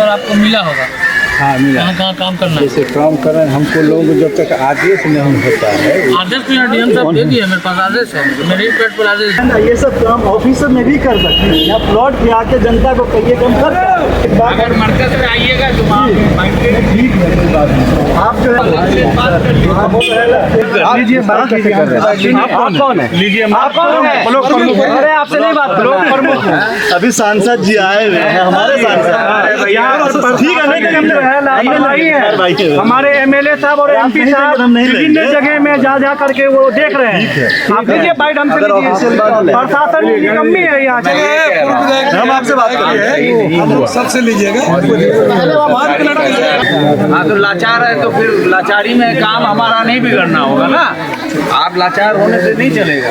आपको मिला होगा। हाँ मिला। कहाँ काम करना है? जैसे काम कर रहे हैं हमको लोगों को जब तक आदेश नहीं होता है। आदेश तो डीएम साहब दे दिए, मेरे पास आदेश है, मेरे ही पेट पर आदेश है। ये सब काम ऑफिसर में भी कर सकते हैं। यहाँ प्लॉट पे आके जनता को कहिए कम कर। अगर मरकज में आइएगा तो ठीक है, कोई बात नहीं। आप जो है लीजिए, आप कौन है? लीजिए, आप कौन है? ब्लॉक प्रमुख। अरे आपसे नहीं बात, ब्लॉक प्रमुख है। अभी सांसद जी आए हुए हैं, हमारे सांसद। ठीक है, नहीं हमने हमारे एमएलए साहब और एमपी साहब विभिन्न जगह में जा करके वो देख रहे हैं। आप लीजिए बाइट हमसे, प्रशासन की कमी है यहाँ। हम आपसे बात कर रहे हैं, सबसे लीजिएगा। हाँ तो लाचार है तो फिर लाचारी में काम हमारा नहीं बिगड़ना होगा ना। आप लाचार होने से नहीं चलेगा।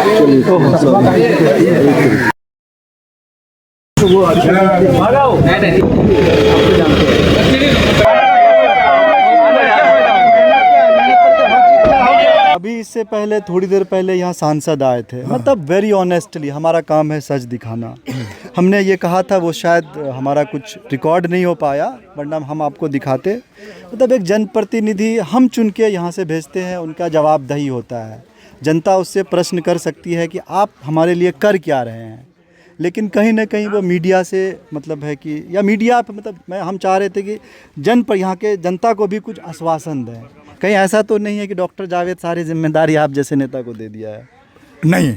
अभी इससे पहले थोड़ी देर पहले यहाँ सांसद आए थे। मतलब वेरी ऑनेस्टली हमारा काम है सच दिखाना। हमने ये कहा था, वो शायद हमारा कुछ रिकॉर्ड नहीं हो पाया, वरना हम आपको दिखाते। मतलब एक जनप्रतिनिधि हम चुन के यहाँ से भेजते हैं, उनका जवाबदेही होता है। जनता उससे प्रश्न कर सकती है कि आप हमारे लिए कर क्या रहे हैं। लेकिन कहीं ना कहीं वो मीडिया से मतलब है कि, या मीडिया पे मतलब हम चाह रहे थे कि यहाँ के जनता को भी कुछ आश्वासन दें। कहीं ऐसा तो नहीं है कि डॉक्टर जावेद सारी जिम्मेदारी आप जैसे नेता को दे दिया है? नहीं,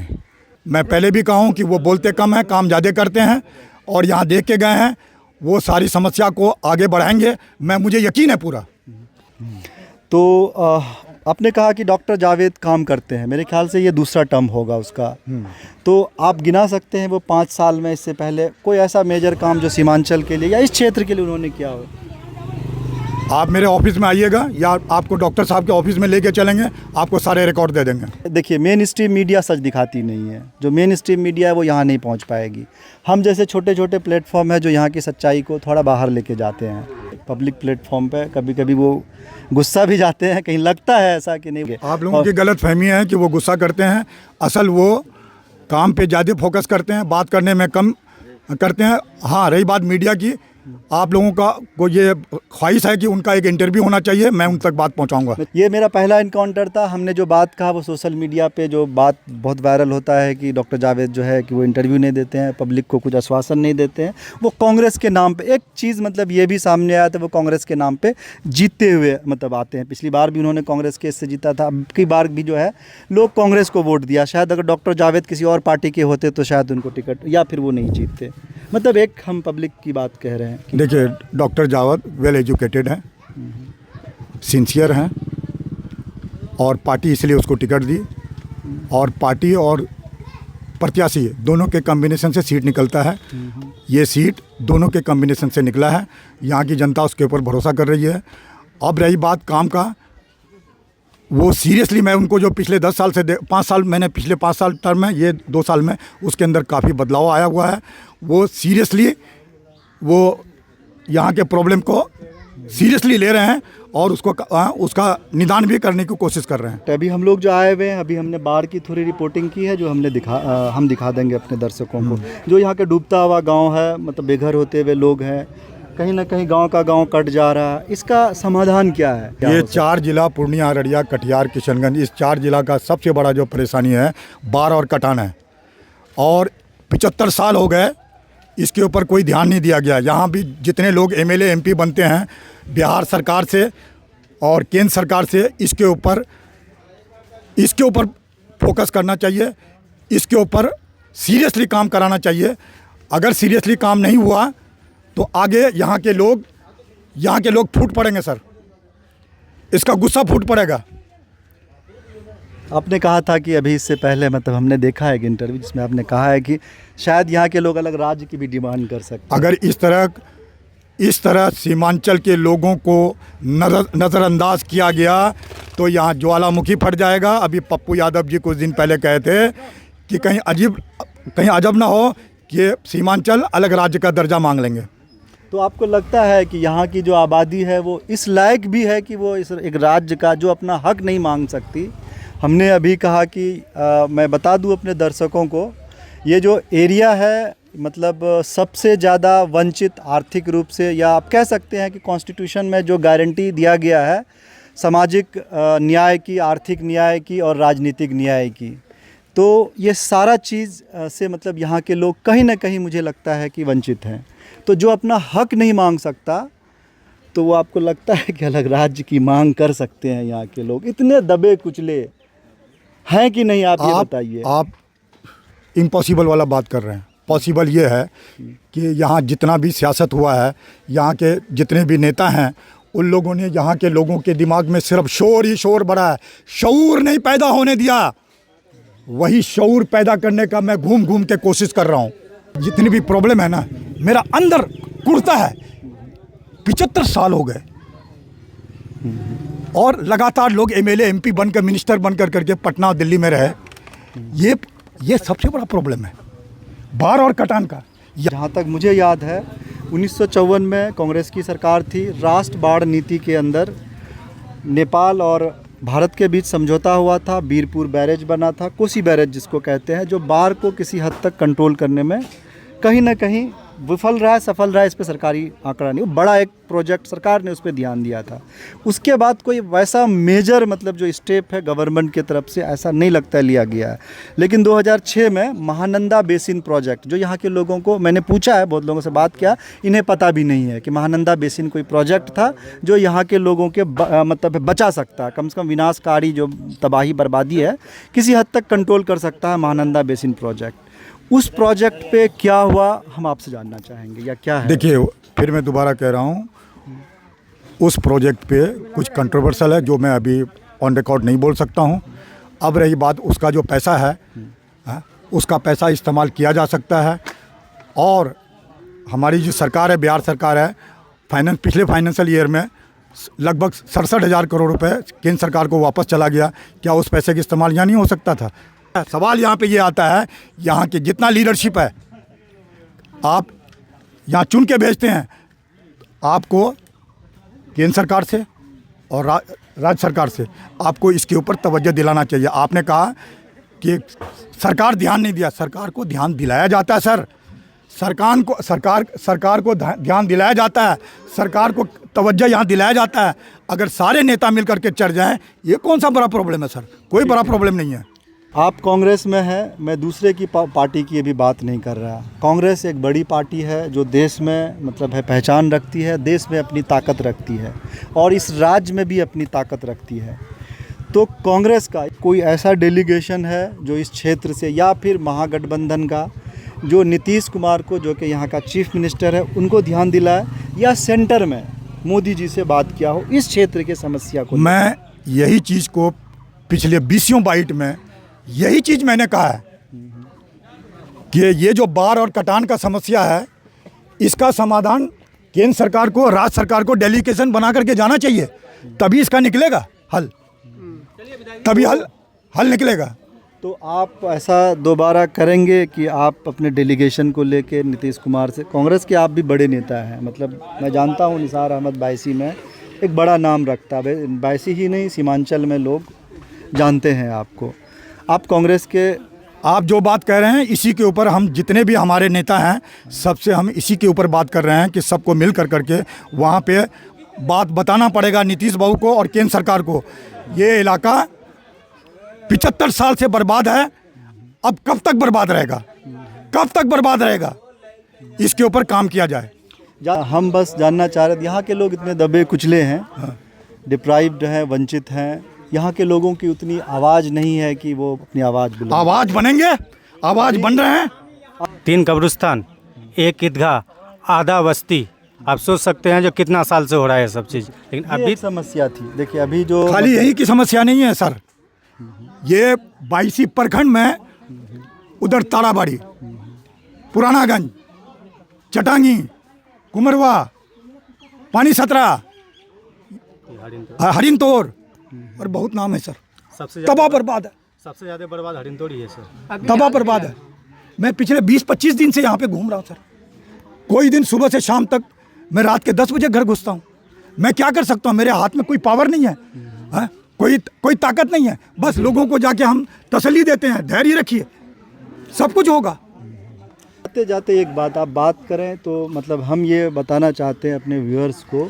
मैं पहले भी कहा हूँ कि वो बोलते कम हैं, काम ज़्यादा करते हैं, और यहाँ देख के गए हैं, वो सारी समस्या को आगे बढ़ाएंगे, मुझे यकीन है पूरा। तो आपने कहा कि डॉक्टर जावेद काम करते हैं, मेरे ख्याल से ये दूसरा टर्म होगा उसका। तो आप गिना सकते हैं वो 5 साल में इससे पहले कोई ऐसा मेजर काम जो सीमांचल के लिए या इस क्षेत्र के लिए उन्होंने किया हो? आप मेरे ऑफिस में आइएगा या आपको डॉक्टर साहब के ऑफिस में लेके चलेंगे, आपको सारे रिकॉर्ड दे देंगे। देखिए, मेन स्ट्रीम मीडिया सच दिखाती नहीं है। जो मेन स्ट्रीम मीडिया है वो यहाँ नहीं पहुँच पाएगी। हम जैसे छोटे छोटे प्लेटफॉर्म है जो यहाँ की सच्चाई को थोड़ा बाहर लेके जाते हैं। पब्लिक प्लेटफॉर्म पे कभी कभी वो गुस्सा भी जाते हैं, कहीं लगता है ऐसा कि नहीं। आप लोगों की गलत फहमी है कि वो गुस्सा करते हैं। असल वो काम पे ज़्यादा फोकस करते हैं, बात करने में कम करते हैं। हाँ, रही बात मीडिया की, आप लोगों को ये ख्वाहिश है कि उनका एक इंटरव्यू होना चाहिए, मैं उन तक बात पहुंचाऊंगा। ये मेरा पहला इनकाउंटर था। हमने जो बात कहा वो सोशल मीडिया पे जो बात बहुत वायरल होता है कि डॉक्टर जावेद जो है कि वो इंटरव्यू नहीं देते हैं, पब्लिक को कुछ आश्वासन नहीं देते हैं, वो कांग्रेस के नाम पे। एक चीज़ मतलब ये भी सामने आया था, वो कांग्रेस के नाम पे जीतते हुए मतलब आते हैं। पिछली बार भी उन्होंने कांग्रेस केस से जीता था, अब की बार भी जो है लोग कांग्रेस को वोट दिया। शायद अगर डॉक्टर जावेद किसी और पार्टी के होते तो शायद उनको टिकट या फिर वो नहीं जीतते। मतलब एक हम पब्लिक की बात कह रहे हैं। देखिए, डॉक्टर जावेद वेल एजुकेटेड हैं, सिंसियर हैं, और पार्टी इसलिए उसको टिकट दी, और पार्टी और प्रत्याशी दोनों के कॉम्बिनेशन से सीट निकलता है। ये सीट दोनों के कॉम्बिनेशन से निकला है। यहाँ की जनता उसके ऊपर भरोसा कर रही है। अब रही बात काम का, वो सीरियसली मैं उनको जो पिछले 10 साल से 5 साल मैंने पिछले 5 साल टर्म में, ये 2 साल में उसके अंदर काफ़ी बदलाव आया हुआ है। वो सीरियसली वो यहाँ के प्रॉब्लम को सीरियसली ले रहे हैं और उसका निदान भी करने की कोशिश कर रहे हैं। तो अभी हम लोग जो आए हुए हैं, अभी हमने बाढ़ की थोड़ी रिपोर्टिंग की है जो हमने हम दिखा देंगे अपने दर्शकों को। जो यहाँ के डूबता हुआ गांव है, मतलब बेघर होते हुए लोग हैं, कहीं ना कहीं गांव का गांव कट जा रहा है। इसका समाधान क्या है? ये 4 जिला पूर्णिया, अररिया, कटिहार, किशनगंज, इस 4 जिला का सबसे बड़ा जो परेशानी है बाढ़ और कटान है। और 75 साल हो गए, इसके ऊपर कोई ध्यान नहीं दिया गया। यहाँ भी जितने लोग एमएलए एमपी बनते हैं बिहार सरकार से और केंद्र सरकार से, इसके ऊपर फोकस करना चाहिए, इसके ऊपर सीरियसली काम कराना चाहिए। अगर सीरियसली काम नहीं हुआ तो आगे यहाँ के लोग फूट पड़ेंगे सर, इसका गुस्सा फूट पड़ेगा। आपने कहा था कि अभी इससे पहले मतलब हमने देखा है एक इंटरव्यू जिसमें आपने कहा है कि शायद यहाँ के लोग अलग राज्य की भी डिमांड कर सकते हैं। अगर इस तरह सीमांचल के लोगों को नज़रअंदाज किया गया तो यहाँ ज्वालामुखी फट जाएगा। अभी पप्पू यादव जी कुछ दिन पहले कहे थे कि कहीं अजब ना हो कि सीमांचल अलग राज्य का दर्जा मांग लेंगे। तो आपको लगता है कि यहाँ की जो आबादी है वो इस लायक भी है कि वो इस एक राज्य का जो अपना हक नहीं मांग सकती? हमने अभी कहा कि मैं बता दूं अपने दर्शकों को ये जो एरिया है मतलब सबसे ज़्यादा वंचित आर्थिक रूप से, या आप कह सकते हैं कि कॉन्स्टिट्यूशन में जो गारंटी दिया गया है सामाजिक न्याय की, आर्थिक न्याय की और राजनीतिक न्याय की, तो ये सारा चीज़ से मतलब यहाँ के लोग कहीं ना कहीं मुझे लगता है कि वंचित हैं। तो जो अपना हक नहीं मांग सकता, तो वो आपको लगता है कि अलग राज्य की मांग कर सकते हैं यहाँ के लोग? इतने दबे कुचले हैं कि नहीं, आप ये बताइए। आप इम्पॉसिबल वाला बात कर रहे हैं। पॉसिबल ये है कि यहाँ जितना भी सियासत हुआ है, यहाँ के जितने भी नेता हैं, उन लोगों ने यहाँ के लोगों के दिमाग में सिर्फ शोर ही शोर भरा है, शऊर नहीं पैदा होने दिया। वही शऊर पैदा करने का मैं घूम घूम के कोशिश कर रहा हूँ। जितनी भी प्रॉब्लम है ना, मेरा अंदर कुड़ता है। 75 साल हो गए और लगातार लोग एमएलए एमपी बनकर, मिनिस्टर बनकर करके पटना और दिल्ली में रहे। ये सबसे बड़ा प्रॉब्लम है बाढ़ और कटान का। जहाँ तक मुझे याद है 1954 में कांग्रेस की सरकार थी, राष्ट्र बाढ़ नीति के अंदर नेपाल और भारत के बीच समझौता हुआ था, बीरपुर बैरेज बना था, कोसी बैरेज जिसको कहते हैं, जो बाढ़ को किसी हद तक कंट्रोल करने में कहीं ना कहीं विफल रहा है, सफल रहा है। इस पे सरकारी आंकड़ा नहीं, बड़ा एक प्रोजेक्ट सरकार ने उस पर ध्यान दिया था। उसके बाद कोई वैसा मेजर मतलब जो स्टेप है गवर्नमेंट की तरफ से ऐसा नहीं लगता है लिया गया है। लेकिन 2006 में महानंदा बेसिन प्रोजेक्ट, जो यहाँ के लोगों को, मैंने पूछा है, बहुत लोगों से बात किया, इन्हें पता भी नहीं है कि महानंदा बेसिन कोई प्रोजेक्ट था जो यहाँ के लोगों के मतलब बचा सकता है, कम से कम विनाशकारी जो तबाही बर्बादी है किसी हद तक कंट्रोल कर सकता है महानंदा बेसिन प्रोजेक्ट। उस प्रोजेक्ट पे क्या हुआ हम आपसे जानना चाहेंगे, या क्या है? देखिए, फिर मैं दोबारा कह रहा हूँ, उस प्रोजेक्ट पे कुछ कंट्रोवर्सल है जो मैं अभी ऑन रिकॉर्ड नहीं बोल सकता हूँ। अब रही बात उसका जो पैसा है, उसका पैसा इस्तेमाल किया जा सकता है। और हमारी जो सरकार है, बिहार सरकार है, पिछले फाइनेंशियल ईयर में लगभग 67,000 करोड़ रुपए केंद्र सरकार को वापस चला गया। क्या उस पैसे का इस्तेमाल यहाँ नहीं हो सकता था? सवाल यहाँ पे ये आता है, यहाँ के जितना लीडरशिप है, आप यहाँ चुन के भेजते हैं, आपको केंद्र सरकार से और राज्य सरकार से आपको इसके ऊपर तवज्जो दिलाना चाहिए। आपने कहा कि सरकार ध्यान नहीं दिया, सरकार को ध्यान दिलाया जाता है सर। सरकार को ध्यान दिलाया जाता है, सरकार को तवज्जो यहाँ दिलाया जाता है। अगर सारे नेता मिल करके चढ़ जाएं, ये कौन सा बड़ा प्रॉब्लम है सर? कोई बड़ा प्रॉब्लम नहीं है। आप कांग्रेस में हैं, मैं दूसरे की पार्टी की अभी बात नहीं कर रहा। कांग्रेस एक बड़ी पार्टी है जो देश में मतलब है पहचान रखती है, देश में अपनी ताकत रखती है और इस राज्य में भी अपनी ताकत रखती है। तो कांग्रेस का कोई ऐसा डेलीगेशन है जो इस क्षेत्र से, या फिर महागठबंधन का जो नीतीश कुमार को, जो कि यहाँ का चीफ मिनिस्टर है, उनको ध्यान दिलाए, या सेंटर में मोदी जी से बात किया हो इस क्षेत्र के समस्या को? मैं यही चीज़ को पिछले 20 बाइट में यही चीज़ मैंने कहा है कि ये जो बाढ़ और कटान का समस्या है, इसका समाधान केंद्र सरकार को, राज्य सरकार को डेलीगेशन बना करके जाना चाहिए, तभी इसका निकलेगा हल, तभी हल निकलेगा। तो आप ऐसा दोबारा करेंगे कि आप अपने डेलीगेशन को लेके नीतीश कुमार से, कांग्रेस के आप भी बड़े नेता हैं, मतलब मैं जानता हूँ निसार अहमद बायसी में एक बड़ा नाम रखता है, बायसी ही नहीं सीमांचल में लोग जानते हैं आपको। आप कांग्रेस के, आप जो बात कह रहे हैं इसी के ऊपर हम जितने भी हमारे नेता हैं सबसे हम इसी के ऊपर बात कर रहे हैं कि सबको मिल कर करके वहाँ पे बात बताना पड़ेगा नीतीश बाबू को और केंद्र सरकार को। ये इलाका 75 साल से बर्बाद है, अब कब तक बर्बाद रहेगा, कब तक बर्बाद रहेगा, इसके ऊपर काम किया जाए। हम बस जानना चाह रहे थे, यहाँ के लोग इतने दबे कुचले हैं, डिप्राइव्ड हैं, वंचित हैं, यहाँ के लोगों की उतनी आवाज़ नहीं है कि वो अपनी आवाज़ बुलाएं। आवाज़ बनेंगे, आवाज़ बन रहे हैं। 3 कब्रिस्तान, 1 ईदगाह, आधा बस्ती, आप सोच सकते हैं जो कितना साल से हो रहा है सब चीज़। लेकिन अभी समस्या थी, देखिए अभी जो खाली यही की समस्या नहीं है सर, ये 22 प्रखंड में उधर ताराबाड़ी, पुरानागंज, चटांगी, कुमरवा, पानी सतरा, हरिनतोर और बहुत नाम है सर। सबसे तबाह बर्बाद है, सबसे ज़्यादा बर्बाद हरिनतोड़ी है सर। तबाह बर्बाद है। मैं पिछले 20-25 दिन से यहाँ पे घूम रहा हूँ सर। कोई दिन सुबह से शाम तक, मैं रात के 10 बजे घर घुसता हूँ। मैं क्या कर सकता हूँ? मेरे हाथ में कोई पावर नहीं है, है? कोई ताकत नहीं है। बस लोगों को जाके हम तसल्ली देते हैं, धैर्य रखिए, सब कुछ होगा। जाते जाते एक बात आप बात करें तो मतलब हम ये बताना चाहते हैं अपने व्यूअर्स को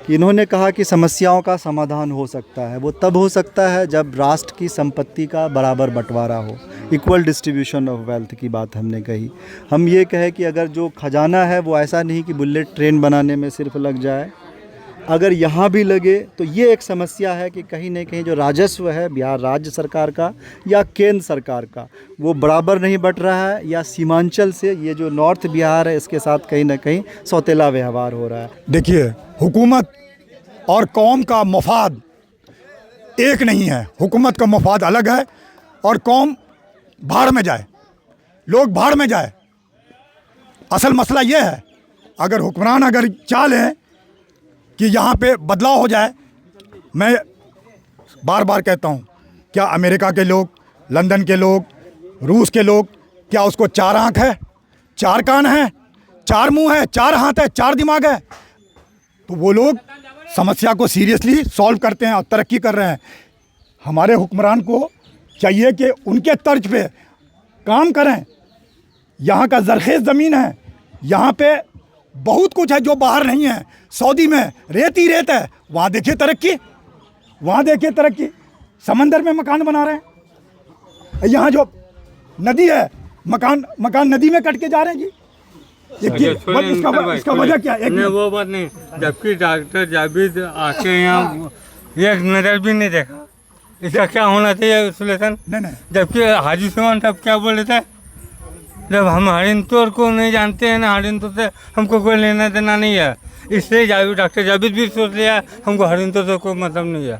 कि इन्होंने कहा कि समस्याओं का समाधान हो सकता है, वो तब हो सकता है जब राष्ट्र की संपत्ति का बराबर बंटवारा हो, इक्वल डिस्ट्रीब्यूशन ऑफ वेल्थ की बात हमने कही। हम ये कहे कि अगर जो खजाना है वो ऐसा नहीं कि बुलेट ट्रेन बनाने में सिर्फ लग जाए, अगर यहाँ भी लगे तो ये एक समस्या है कि कहीं ना कहीं जो राजस्व है बिहार राज्य सरकार का या केंद्र सरकार का वो बराबर नहीं बट रहा है, या सीमांचल से ये जो नॉर्थ बिहार है इसके साथ कहीं ना कहीं सौतेला व्यवहार हो रहा है। देखिए, हुकूमत और कौम का मफाद एक नहीं है। हुकूमत का मफाद अलग है और कौम भाड़ में जाए, लोग भाड़ में जाए। असल मसला ये है, अगर हुक्मरान अगर चाह लें कि यहाँ पे बदलाव हो जाए, मैं बार बार कहता हूँ, क्या अमेरिका के लोग, लंदन के लोग, रूस के लोग, क्या उसको 4 आँख है, 4 कान है, 4 मुंह है, 4 हाथ है, 4 दिमाग है? तो वो लोग समस्या को सीरियसली सॉल्व करते हैं और तरक्की कर रहे हैं। हमारे हुक्मरान को चाहिए कि उनके तर्ज पे काम करें। यहाँ का ज़रख़ेज़ ज़मीन है, यहाँ पे बहुत कुछ है जो बाहर नहीं है। सऊदी में रेत ही रेत है, वहाँ देखिए तरक्की, वहाँ देखिए तरक्की। समंदर में मकान बना रहे हैं, यहाँ जो नदी है मकान नदी में कट के जा रहे हैं जी। इसका वजह क्या है? नहीं, वो बात नहीं, जबकि डॉक्टर जावेद आके यहाँ एक नज़र भी नहीं देखा, इसका क्या होना चाहिए सोल्यूशन? नहीं, जबकि हाजी सुमन साहब क्या बोले थे, जब हम हरिंदौर को नहीं जानते हैं ना, हरिंदौर से हमको कोई लेना देना नहीं है, इसलिए डॉक्टर जावेद भी सोच लिया हमको हरिंदौर से कोई मतलब नहीं है।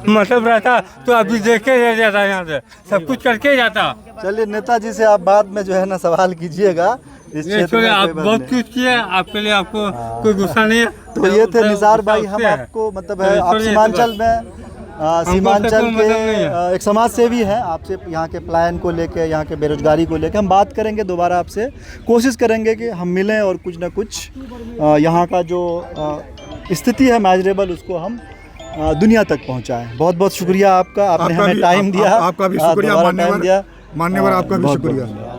मतलब रहता तो अभी देखे रह जाता, यहाँ से सब कुछ करके जाता। चलिए नेताजी से आप बाद में जो है ना सवाल कीजिएगा, इस क्षेत्र में आप कोई बात बहुत नहीं। कुछ किया, आपके लिए आपको कोई गुस्सा नहीं है। तो ये थे निसार भाई, हम आपको मतलब है आप सीमांचल में सीमांचल के एक समाज सेवी हैं, आपसे यहाँ के प्लान को लेके, यहाँ के बेरोजगारी को लेके हम बात करेंगे दोबारा आपसे, कोशिश करेंगे कि हम मिलें और कुछ ना कुछ यहाँ का जो स्थिति है मैजरेबल उसको हम दुनिया तक पहुँचाएं। बहुत बहुत शुक्रिया आपका, आपने हमें टाइम दिया। आपका भी शुक्रिया, मान्यवर आपका भी शुक्रिया।